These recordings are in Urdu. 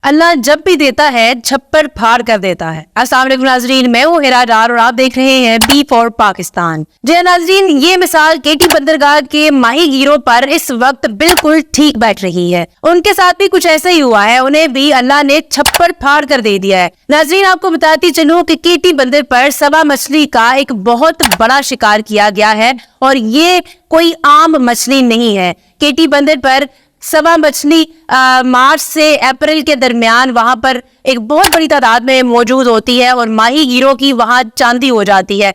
اللہ جب بھی دیتا ہے چھپر پھاڑ کر دیتا ہے۔ السلام علیکم ناظرین، میں ہوں ہیرا ڈار اور آپ دیکھ رہے ہیں بی فار پاکستان۔ جی ناظرین، یہ مثال کیٹی بندرگاہ کے ماہی گیروں پر اس وقت بالکل ٹھیک بیٹھ رہی ہے۔ ان کے ساتھ بھی کچھ ایسا ہی ہوا ہے، انہیں بھی اللہ نے چھپر پھاڑ کر دے دیا ہے۔ ناظرین، آپ کو بتاتی چلوں کہ کیٹی بندر پر سوا مچھلی کا ایک بہت بڑا شکار کیا گیا ہے اور یہ کوئی عام مچھلی نہیں ہے۔ کیٹی بندر پر سوا مچھلی مارچ سے اپریل کے درمیان وہاں پر ایک بہت بڑی تعداد میں موجود ہوتی ہے اور ماہی گیروں کی وہاں چاندی ہو جاتی ہے۔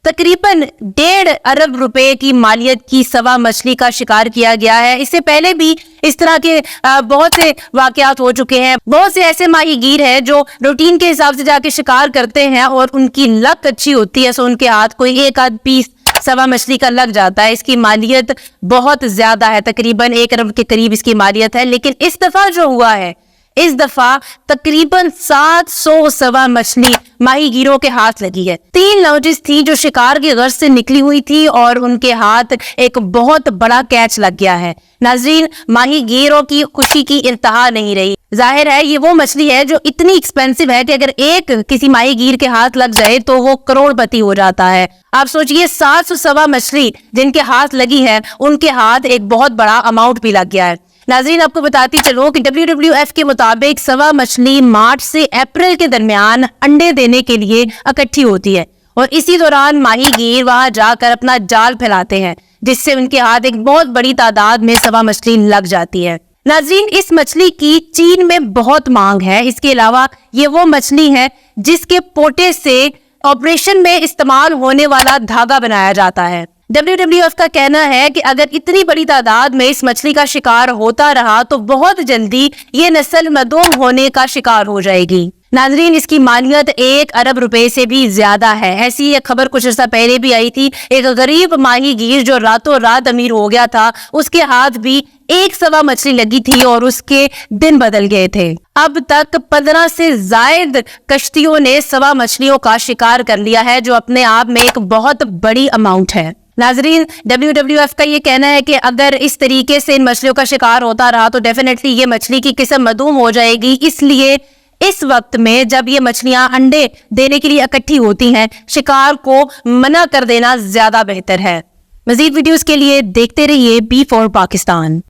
تقریباً 1.5 ارب روپے کی مالیت کی سوا مچھلی کا شکار کیا گیا ہے۔ اس سے پہلے بھی اس طرح کے بہت سے واقعات ہو چکے ہیں۔ بہت سے ایسے ماہی گیر ہیں جو روٹین کے حساب سے جا کے شکار کرتے ہیں اور ان کی لک اچھی ہوتی ہے، سو ان کے ہاتھ کوئی ایک آدھ پیس سوا مچھلی کا لگ جاتا ہے۔ اس کی مالیت بہت زیادہ ہے، تقریباً 1 ارب کے قریب اس کی مالیت ہے۔ لیکن اس دفعہ جو ہوا ہے، اس دفعہ تقریباً 700 سوا مچھلی ماہی گیروں کے ہاتھ لگی ہے۔ 3 لاؤنجز تھی جو شکار کی غرض سے نکلی ہوئی تھی اور ان کے ہاتھ ایک بہت بڑا کیچ لگ گیا ہے۔ ناظرین، ماہی گیروں کی خوشی کی انتہا نہیں رہی۔ ظاہر ہے یہ وہ مچھلی ہے جو اتنی ایکسپینسو ہے کہ اگر ایک کسی ماہی گیر کے ہاتھ لگ جائے تو وہ کروڑ پتی ہو جاتا ہے۔ آپ سوچئے 700 سوا مچھلی جن کے ہاتھ لگی ہے، ان کے ہاتھ ایک بہت بڑا اماؤنٹ بھی لگ گیا ہے۔ ناظرین، آپ کو بتاتی چلوں کہ WWF کے مطابق سوا مچھلی مارچ سے اپریل کے درمیان انڈے دینے کے لیے اکٹھی ہوتی ہے اور اسی دوران ماہی گیر وہاں جا کر اپنا جال پھیلاتے ہیں، جس سے ان کے ہاتھ ایک بہت بڑی تعداد میں سوا مچھلی لگ جاتی ہے۔ ناظرین، اس مچھلی کی چین میں بہت مانگ ہے۔ اس کے علاوہ یہ وہ مچھلی ہے جس کے پوٹے سے آپریشن میں استعمال ہونے والا دھاگا بنایا جاتا ہے۔ WWF کا کہنا ہے کہ اگر اتنی بڑی تعداد میں اس مچھلی کا شکار ہوتا رہا تو بہت جلدی یہ نسل معدوم ہونے کا شکار ہو جائے گی۔ ناظرین، اس کی مالیت 1 ارب روپے سے بھی زیادہ ہے۔ ایسی ایک خبر کچھ عرصہ پہلے بھی آئی تھی، ایک غریب ماہی گیر جو راتوں رات امیر ہو گیا تھا، اس کے ہاتھ بھی ایک سوا مچھلی لگی تھی اور اس کے دن بدل گئے تھے۔ اب تک 15 سے زائد کشتیوں نے سوا مچھلیوں کا شکار کر لیا ہے، جو اپنے آپ میں ایک بہت بڑی اماؤنٹ ہے۔ ناظرین، WWF کا یہ کہنا ہے کہ اگر اس طریقے سے ان مچھلیوں کا شکار ہوتا رہا تو ڈیفینیٹلی یہ مچھلی کی قسم معدوم ہو جائے گی۔ اس لیے اس وقت میں جب یہ مچھلیاں انڈے دینے کے لیے اکٹھی ہوتی ہیں، شکار کو منع کر دینا زیادہ بہتر ہے۔ مزید ویڈیوز کے لیے دیکھتے رہیے بی فار پاکستان۔